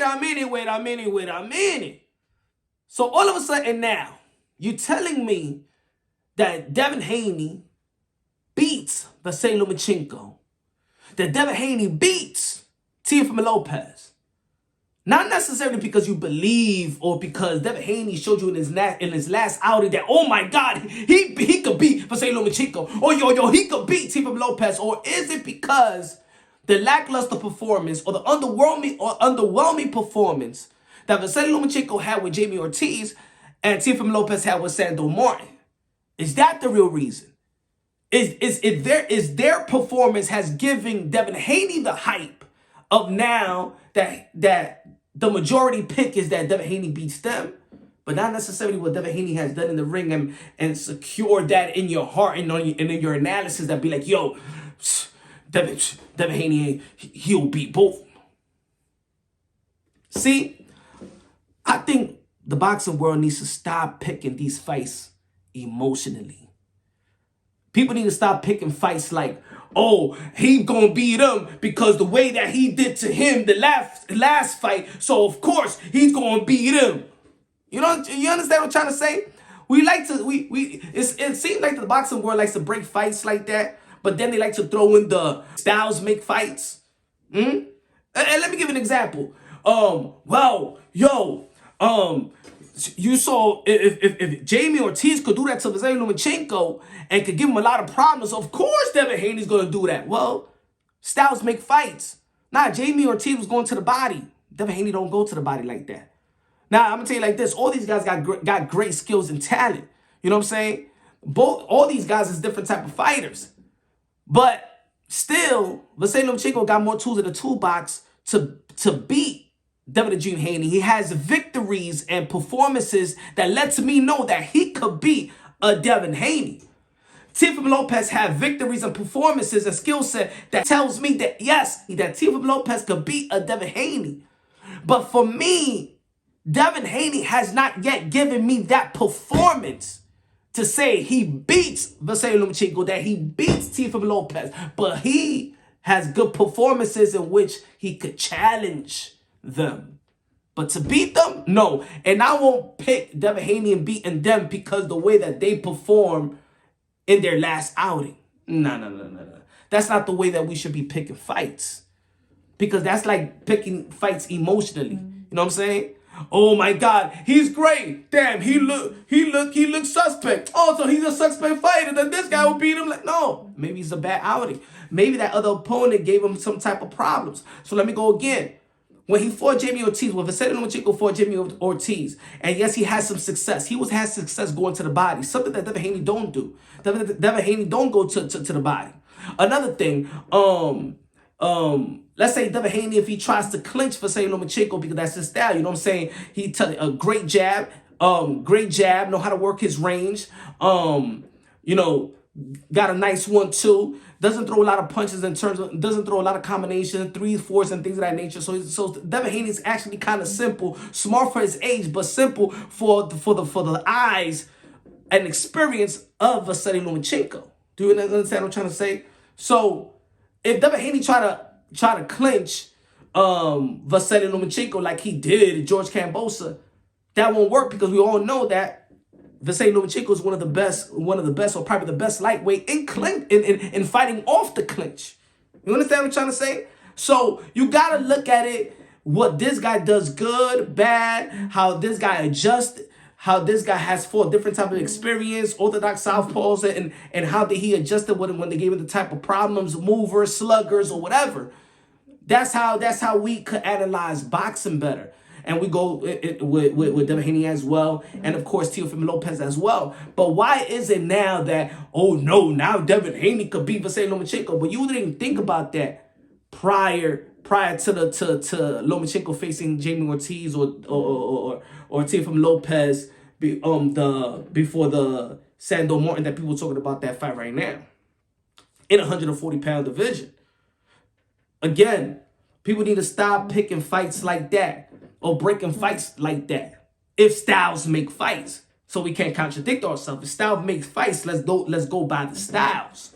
a minute. So all of a sudden now, you're telling me that Devin Haney beats Vasyl Lomachenko, that Devin Haney beats Teofimo Lopez. Not necessarily because you believe or because Devin Haney showed you in his last outing that, oh my God, he could beat Vasyl Lomachenko, or yo, he could beat Teofimo Lopez, or is it because the lackluster performance or the underwhelming performance that Vasyl Lomachenko had with Jamie Ortiz and Teofimo Lopez had with Sandor Martin? Is that the real reason? Is their performance has given Devin Haney the hype of now that the majority pick is that Devin Haney beats them, but not necessarily what Devin Haney has done in the ring and secure that in your heart and in your analysis that be like, yo, Devin Haney, he'll beat both. See, I think the boxing world needs to stop picking these fights emotionally. People need to stop picking fights like, oh, he gonna beat him because the way that he did to him the last fight, so of course he's gonna beat him. You understand what I'm trying to say? It seems like the boxing world likes to break fights like that, but then they like to throw in the styles make fights. And let me give an example. You saw if Jamie Ortiz could do that to Vasyl Lomachenko and could give him a lot of problems, of course Devin Haney's going to do that. Well, styles make fights. Nah, Jamie Ortiz was going to the body. Devin Haney don't go to the body like that. Now, I'm going to tell you like this. All these guys got great skills and talent. You know what I'm saying? All these guys is different type of fighters. But still, Vasyl Lomachenko got more tools in the toolbox to beat Devin Haney. He has victories and performances that lets me know that he could beat a Devin Haney. Teofimo Lopez had victories and performances and skill set that tells me that, yes, that Teofimo Lopez could beat a Devin Haney. But for me, Devin Haney has not yet given me that performance to say he beats Vasyl Lomachenko, that he beats Teofimo Lopez. But he has good performances in which he could challenge them. But to beat them, no. And I won't pick Devin Haney and beating them because the way that they perform in their last outing. No. That's not the way that we should be picking fights. Because that's like picking fights emotionally. You know what I'm saying? Oh my God, he's great. Damn, he looks suspect. Oh, so he's a suspect fighter. Then this guy will beat him. Like, no, maybe he's a bad outing. Maybe that other opponent gave him some type of problems. So let me go again. When he fought Jamie Ortiz, when Vasyl Lomachenko fought Jamie Ortiz, and yes, he had some success. He has success going to the body, something that Devin Haney don't do. Devin Haney don't go to the body. Another thing, let's say Devin Haney, if he tries to clinch Vasyl Lomachenko because that's his style, you know what I'm saying? He a great jab, know how to work his range, got a nice 1-2. Doesn't throw a lot of punches doesn't throw a lot of combinations, 3s, 4s, and things of that nature. So Devin Haney is actually kind of simple, smart for his age, but simple for the eyes and experience of Vasyl Lomachenko. Do you understand what I'm trying to say? So if Devin Haney try to clinch Vasyl Lomachenko like he did George Kambosos, that won't work because we all know that Vasyl Lomachenko is one of the best, or probably the best lightweight in fighting off the clinch. You understand what I'm trying to say? So you gotta look at it, what this guy does good, bad, how this guy adjusts, how this guy has fought different type of experience, orthodox southpaws, and how did he adjust it when they gave him the type of problems, movers, sluggers, or whatever. That's how we could analyze boxing better. And we go with Devin Haney as well. And, of course, Teofimo Lopez as well. But why is it now that, oh, no, now Devin Haney could beat Vasyl Lomachenko? But you didn't think about that prior to Lomachenko facing Jamie Ortiz or Teofimo Lopez before the Sandor Martin that people are talking about that fight right now. In a 140-pound division. Again, people need to stop picking fights like that. Or breaking fights like that. If styles make fights. So we can't contradict ourselves. If styles make fights, let's go by the styles.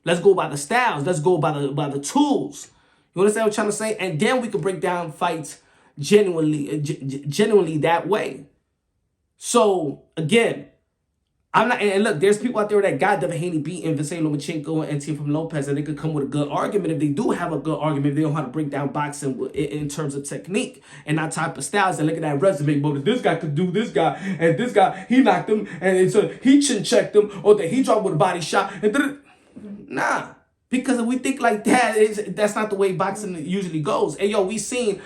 Let's go by the styles. Let's go by the tools. You understand what I'm trying to say? And then we can break down fights genuinely that way. So again, I'm not, and look, there's people out there that got Devin Haney beating Vasyl Lomachenko and Teofimo Lopez, and they could come with a good argument if they do have a good argument, if they know how to break down boxing in terms of technique and not type of styles, and look at that resume, but this guy could do this guy, and this guy, he knocked him, and so he chin checked him, or that he dropped with a body shot, and nah. Because if we think like that, that's not the way boxing usually goes. And yo, we seen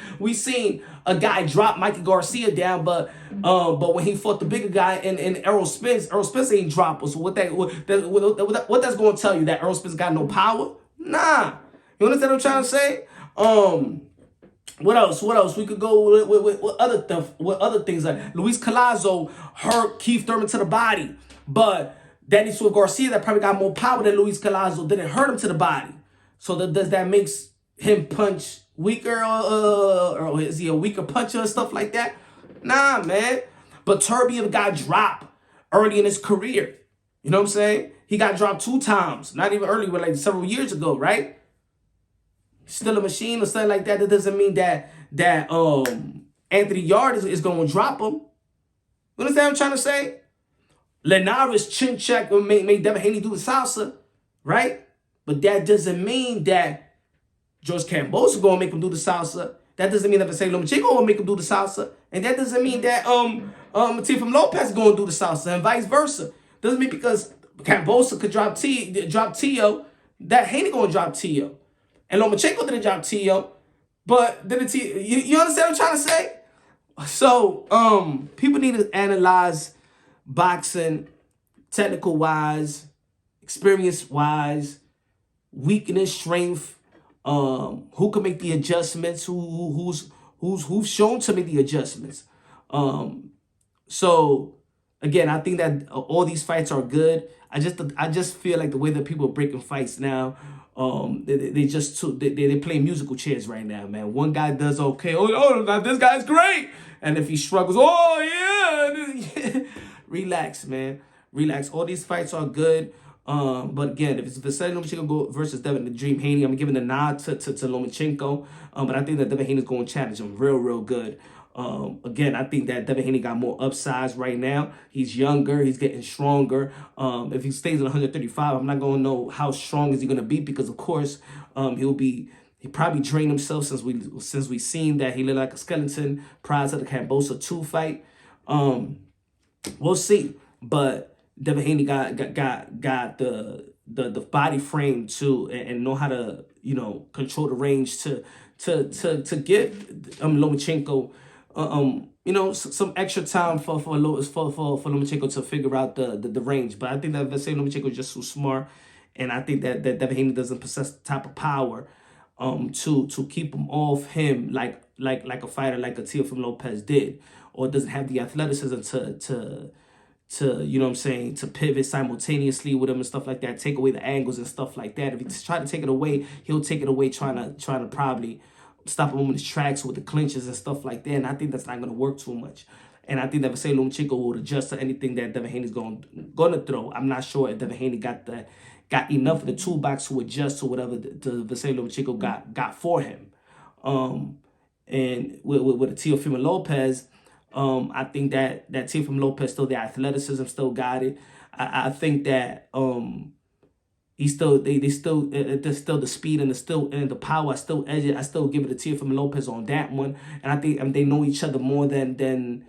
a guy drop Mikey Garcia down, but when he fought the bigger guy in Errol Spence ain't drop us. So what that's going to tell you, that Errol Spence got no power? Nah. You understand what I'm trying to say? What else? We could go with other things. Like Luis Collazo hurt Keith Thurman to the body, but Danny Swift Garcia, that probably got more power than Luis Collazo, didn't hurt him to the body. So does that makes him punch weaker, or is he a weaker puncher and stuff like that? Nah, man. But Turbiev got dropped early in his career. You know what I'm saying? He got dropped 2 times. Not even early, but like several years ago, right? Still a machine or something like that. That doesn't mean that Anthony Yard is going to drop him. You understand what I'm trying to say? Linares chin check made Devin Haney do the salsa, right? But that doesn't mean that George Kambosos going to make him do the salsa. That doesn't mean that Vasyl Lomachenko going to make him do the salsa. And that doesn't mean that Teofimo Lopez is going to do the salsa, and vice versa. Doesn't mean because Kambosos could drop Teo, that Haney going to drop Teo. And Lomachenko didn't drop Teo, but didn't Teo. You understand what I'm trying to say? So people need to analyze boxing, technical wise, experience wise, weakness, strength, who can make the adjustments, who's shown to make the adjustments. So again, I think that all these fights are good. I just feel like the way that people are breaking fights now, they play musical chairs right now, man. One guy does okay, now this guy's great, and if he struggles, yeah. Relax, man. Relax. All these fights are good. But again, if it's Vasyl Lomachenko versus Devin the Dream Haney, I'm giving the nod to Lomachenko. But I think that Devin Haney is going to challenge him real good. Again, I think that Devin Haney got more upsides right now. He's younger. He's getting stronger. If he stays at 135, I'm not going to know how strong is he going to be, because, of course, he probably drained himself since we seen that he looked like a skeleton prior to the Kambosos 2 fight. We'll see, but Devin Haney got the body frame to and know how to control the range to get Lomachenko some extra time for Lomachenko to figure out the range. But I think that Vasyl Lomachenko is just too smart, and I think that Devin Haney doesn't possess the type of power to keep him off him like a fighter like a Teofimo Lopez did, or doesn't have the athleticism to you know what I'm saying, to pivot simultaneously with him and stuff like that, take away the angles and stuff like that. If he try to take it away, he'll take it away trying to probably stop him in his tracks with the clinches and stuff like that. And I think that's not going to work too much. And I think that Vasyl Lomachenko will adjust to anything that Devin Haney's going to throw. I'm not sure if Devin Haney got enough of the toolbox to adjust to whatever the Vasyl Lomachenko got for him. And with Teofimo Lopez, I think that Teofimo Lopez still, the athleticism still got it. I think that there's still the speed and the power. I still edge it. I still give it to Teofimo Lopez on that one. And I think they know each other more than Devin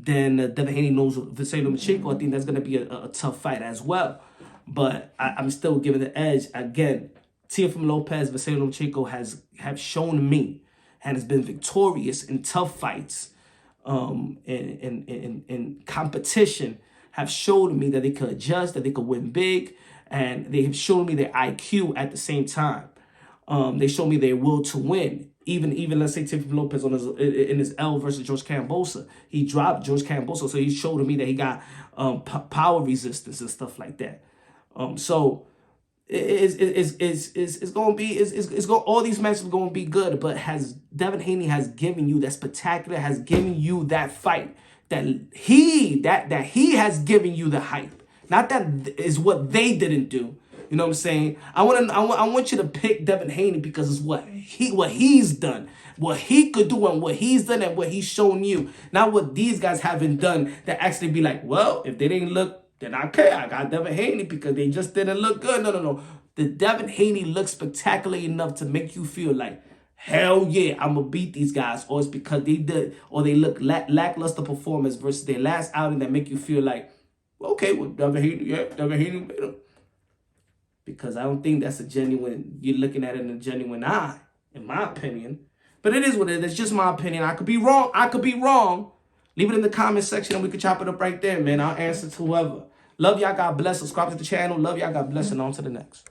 Haney knows Vasyl Lomachenko. I think that's gonna be a tough fight as well. But I'm still giving the edge. Again, Teofimo Lopez, Vasyl Lomachenko have shown me and has been victorious in tough fights, in competition, have shown me that they could adjust, that they could win big, and they have shown me their IQ at the same time. They showed me their will to win. Even let's say Teofimo Lopez in his L versus George Kambosos, he dropped George Kambosos, so he showed to me that he got power resistance and stuff like that. So it's going to be all these matches are going to be good, but Devin Haney has given you that spectacular, has given you that fight that he has given you the hype. Not that is what they didn't do. You know what I'm saying? I want you to pick Devin Haney because it's what he's done, what he could do, and what he's done, and what he's shown you. Not what these guys haven't done. That actually be like, well, if they didn't look, then okay, I got Devin Haney because they just didn't look good. No. The Devin Haney looks spectacular enough to make you feel like, hell yeah, I'm gonna beat these guys, or it's because they did, or they look lackluster performance versus their last outing that make you feel like, okay, well, Devin Haney beat him. Because I don't think that's a genuine, you're looking at it in a genuine eye, in my opinion. But it is what it is. It's just my opinion. I could be wrong. Leave it in the comment section and we can chop it up right there, man. I'll answer to whoever. Love y'all. God bless. Subscribe to the channel. Love y'all. God bless. And on to the next.